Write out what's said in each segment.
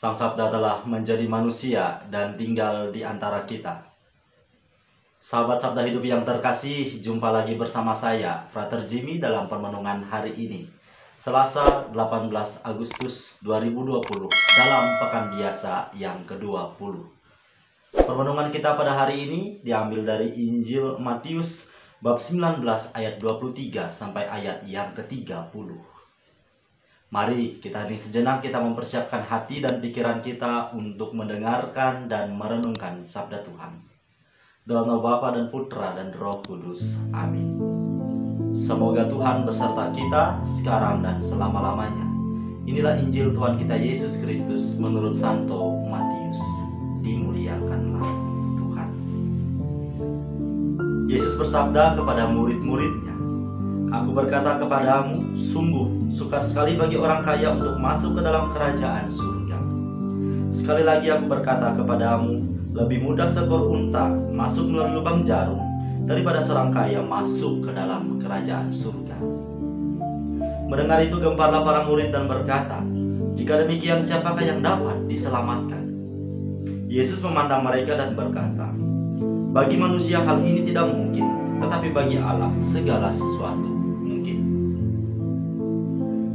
Sang Sabda telah menjadi manusia dan tinggal di antara kita. Sahabat Sabda Hidup yang terkasih, jumpa lagi bersama saya, Frater Jimmy dalam permenungan hari ini, Selasa 18 Agustus 2020, dalam Pekan Biasa yang ke-20. Permenungan kita pada hari ini diambil dari Injil Matius bab 19 ayat 23 sampai ayat yang ke-30. Mari kita hening sejenak, kita mempersiapkan hati dan pikiran kita untuk mendengarkan dan merenungkan sabda Tuhan. Dalam nama Bapa dan Putra dan Roh Kudus. Amin. Semoga Tuhan beserta kita sekarang dan selama-lamanya. Inilah Injil Tuhan kita Yesus Kristus menurut Santo Matius. Dimuliakanlah Tuhan. Yesus bersabda kepada murid-muridnya, "Aku berkata kepadamu, sungguh sukar sekali bagi orang kaya untuk masuk ke dalam kerajaan surga. Sekali lagi aku berkata kepadamu, lebih mudah seekor unta masuk melalui lubang jarum daripada seorang kaya masuk ke dalam kerajaan surga." Mendengar itu gemparlah para murid dan berkata, "Jika demikian, siapakah yang dapat diselamatkan?" Yesus memandang mereka dan berkata, "Bagi manusia hal ini tidak mungkin, tetapi bagi Allah segala sesuatu mungkin."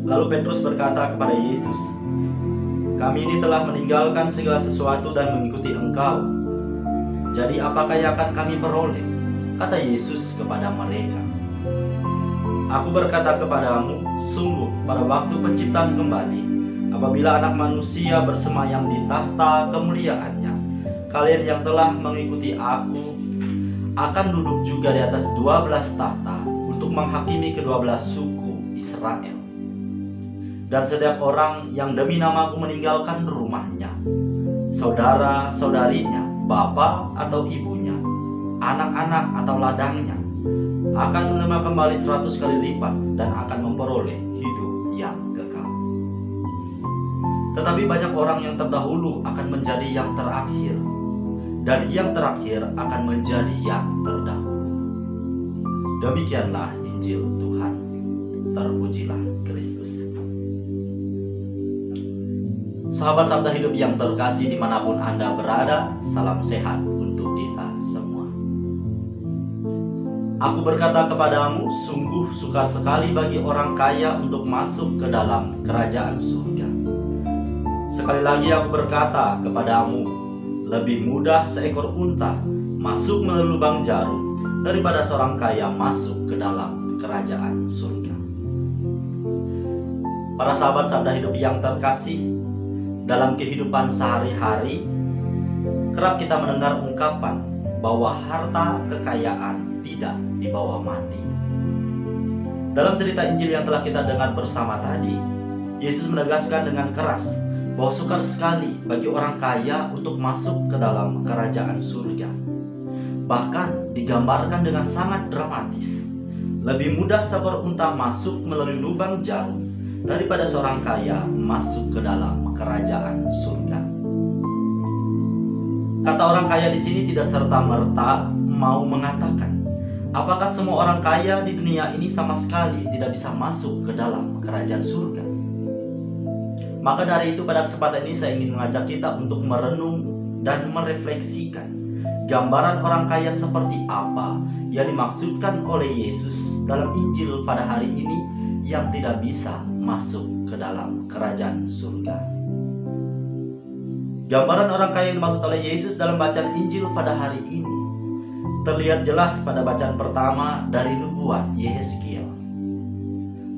Lalu Petrus berkata kepada Yesus, "Kami ini telah meninggalkan segala sesuatu dan mengikuti Engkau. Jadi apakah yang akan kami peroleh?" Kata Yesus kepada mereka, "Aku berkata kepadamu, sungguh pada waktu penciptaan kembali, apabila Anak Manusia bersemayam di tahta kemuliaannya, kalian yang telah mengikuti Aku akan duduk juga di atas 12 tahta untuk menghakimi ke-12 suku Israel. Dan setiap orang yang demi namaku meninggalkan rumahnya, saudara-saudarinya, bapak atau ibunya, anak-anak atau ladangnya, akan menerima kembali 100 kali lipat dan akan memperoleh hidup yang kekal. Tetapi banyak orang yang terdahulu akan menjadi yang terakhir, dan yang terakhir akan menjadi yang terdahulu." Demikianlah Injil Tuhan. Terpujilah Kristus. Sahabat Sabda Hidup yang terkasih dimanapun Anda berada, salam sehat untuk kita semua. Aku berkata kepadamu, sungguh sukar sekali bagi orang kaya untuk masuk ke dalam kerajaan surga. Sekali lagi aku berkata kepadamu, lebih mudah seekor unta masuk melalui lubang jarum daripada seorang kaya masuk ke dalam kerajaan surga. Para sahabat Sabda Hidup yang terkasih, dalam kehidupan sehari-hari kerap kita mendengar ungkapan bahwa harta kekayaan tidak dibawa mati. Dalam cerita Injil yang telah kita dengar bersama tadi, Yesus menegaskan dengan keras bahwa sukar sekali bagi orang kaya untuk masuk ke dalam kerajaan surga. Bahkan digambarkan dengan sangat dramatis. Lebih mudah seekor unta masuk melalui lubang jarum daripada seorang kaya masuk ke dalam kerajaan surga. Kata orang kaya di sini tidak serta-merta mau mengatakan apakah semua orang kaya di dunia ini sama sekali tidak bisa masuk ke dalam kerajaan surga. Maka dari itu pada kesempatan ini saya ingin mengajak kita untuk merenung dan merefleksikan gambaran orang kaya seperti apa yang dimaksudkan oleh Yesus dalam Injil pada hari ini yang tidak bisa masuk ke dalam kerajaan surga. Gambaran orang kaya yang dimaksud oleh Yesus dalam bacaan Injil pada hari ini terlihat jelas pada bacaan pertama dari nubuat Yehezkiel,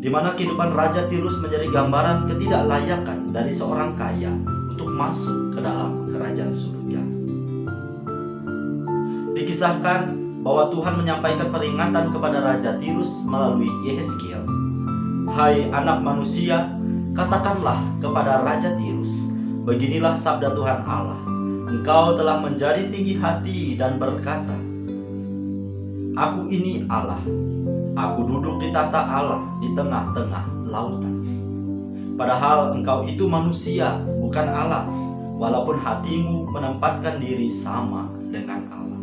di mana kehidupan Raja Tirus menjadi gambaran ketidaklayakan dari seorang kaya untuk masuk ke dalam kerajaan surga. Dikisahkan bahwa Tuhan menyampaikan peringatan kepada Raja Tirus melalui Yehezkiel, "Hai anak manusia, katakanlah kepada Raja Tirus, beginilah sabda Tuhan Allah, engkau telah menjadi tinggi hati dan berkata, Aku ini Allah, aku duduk di tahta Allah di tengah-tengah lautan. Padahal engkau itu manusia, bukan Allah, walaupun hatimu menempatkan diri sama dengan Allah."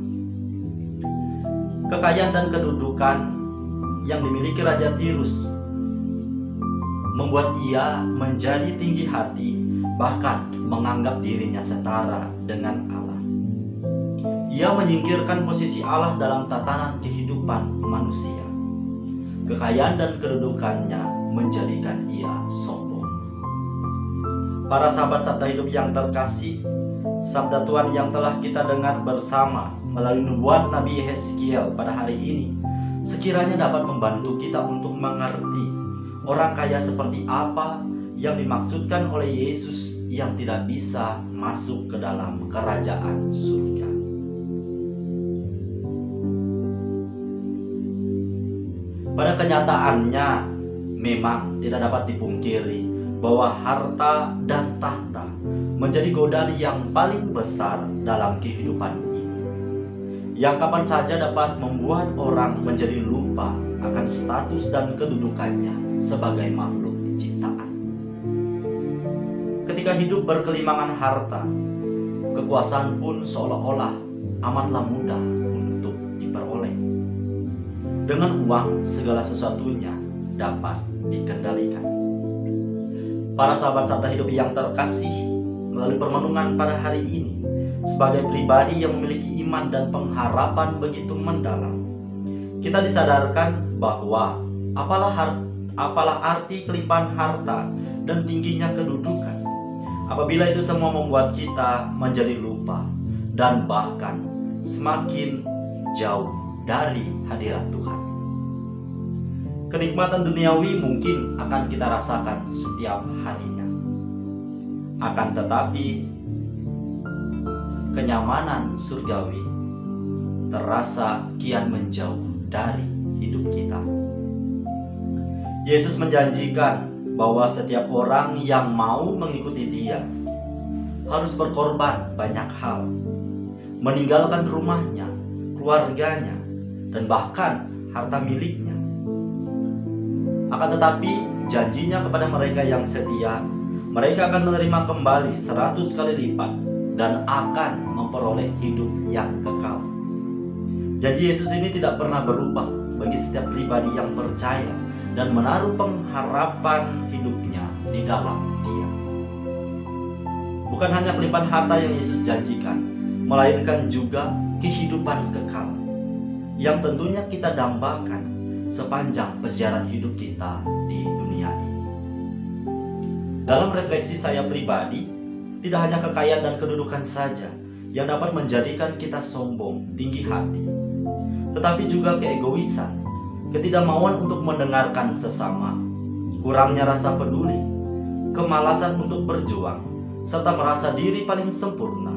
Kekayaan dan kedudukan yang dimiliki Raja Tirus membuat ia menjadi tinggi hati bahkan menganggap dirinya setara dengan Allah. Ia menyingkirkan posisi Allah dalam tatanan kehidupan manusia. Kekayaan dan kedudukannya menjadikan ia sombong. Para sahabat Sabda Hidup yang terkasih, sabda Tuhan yang telah kita dengar bersama melalui nubuat Nabi Yeskiel pada hari ini sekiranya dapat membantu kita untuk mengerti orang kaya seperti apa yang dimaksudkan oleh Yesus yang tidak bisa masuk ke dalam kerajaan surga. Pada kenyataannya memang tidak dapat dipungkiri bahwa harta dan tahta menjadi godaan yang paling besar dalam kehidupan ini, yang kapan saja dapat membuat orang menjadi lupa akan status dan kedudukannya sebagai makhluk ciptaan. Ketika hidup berkelimangan harta, kekuasaan pun seolah-olah amatlah mudah untuk diperoleh. Dengan uang segala sesuatunya dapat dikendalikan. Para sahabat Sabda Hidup yang terkasih, melalui permenungan pada hari ini, sebagai pribadi yang memiliki iman dan pengharapan begitu mendalam, kita disadarkan bahwa apalah arti kelimpahan harta dan tingginya kedudukan apabila itu semua membuat kita menjadi lupa dan bahkan semakin jauh dari hadirat Tuhan. Kenikmatan duniawi mungkin akan kita rasakan setiap harinya, akan tetapi kenyamanan surgawi terasa kian menjauh dari hidup kita. Yesus menjanjikan bahwa setiap orang yang mau mengikuti Dia harus berkorban banyak hal, meninggalkan rumahnya, keluarganya, dan bahkan harta miliknya. Akan tetapi janjinya kepada mereka yang setia, mereka akan menerima kembali 100 kali lipat dan akan memperoleh hidup yang kekal. Janji Yesus ini tidak pernah berubah bagi setiap pribadi yang percaya dan menaruh pengharapan hidupnya di dalam Dia. Bukan hanya kelimpahan harta yang Yesus janjikan, melainkan juga kehidupan kekal yang tentunya kita dambakan sepanjang perjalanan hidup kita di dunia ini. Dalam refleksi saya pribadi, tidak hanya kekayaan dan kedudukan saja yang dapat menjadikan kita sombong, tinggi hati, tetapi juga keegoisan, ketidakmauan untuk mendengarkan sesama, kurangnya rasa peduli, kemalasan untuk berjuang, serta merasa diri paling sempurna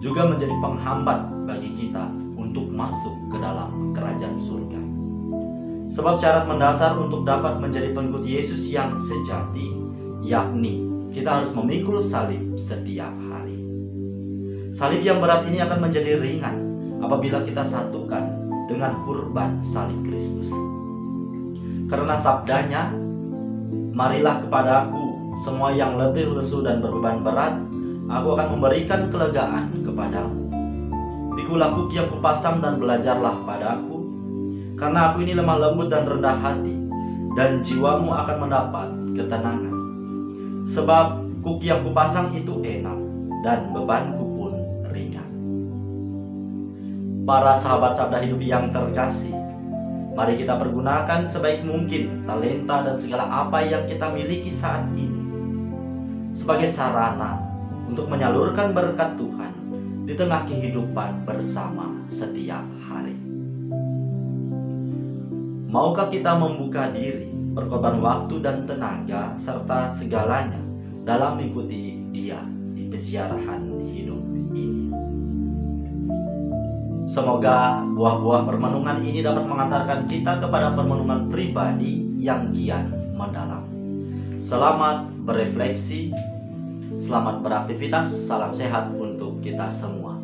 juga menjadi penghambat bagi kita untuk masuk ke dalam kerajaan surga. Sebab syarat mendasar untuk dapat menjadi pengikut Yesus yang sejati, yakni kita harus memikul salib setiap hari. Salib yang berat ini akan menjadi ringan apabila kita satukan dengan kurban salib Kristus. Karena sabdanya, marilah kepadaku semua yang letih, lesu, dan berbeban berat, aku akan memberikan kelegaan kepadamu. Pikulah kuk yang kupasang dan belajarlah padaku, karena aku ini lemah lembut dan rendah hati, dan jiwamu akan mendapat ketenangan. Sebab kuk yang kupasang itu enak, dan bebanku pun ringan. Para sahabat Sabda Hidup yang terkasih, mari kita pergunakan sebaik mungkin talenta dan segala apa yang kita miliki saat ini sebagai sarana untuk menyalurkan berkat Tuhan di tengah kehidupan bersama setiap hari. Maukah kita membuka diri, berkorban waktu dan tenaga serta segalanya dalam mengikuti Dia di peziarahan hidup ini? Semoga buah-buah permenungan ini dapat mengantarkan kita kepada permenungan pribadi yang kian mendalam. Selamat berefleksi, selamat beraktivitas, salam sehat untuk kita semua.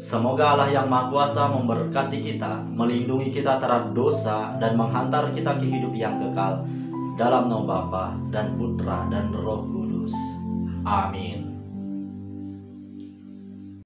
Semoga Allah yang Maha Kuasa memberkati kita, melindungi kita terhadap dosa, dan menghantar kita ke hidup yang kekal dalam nama Bapa dan Putra dan Roh Kudus. Amin.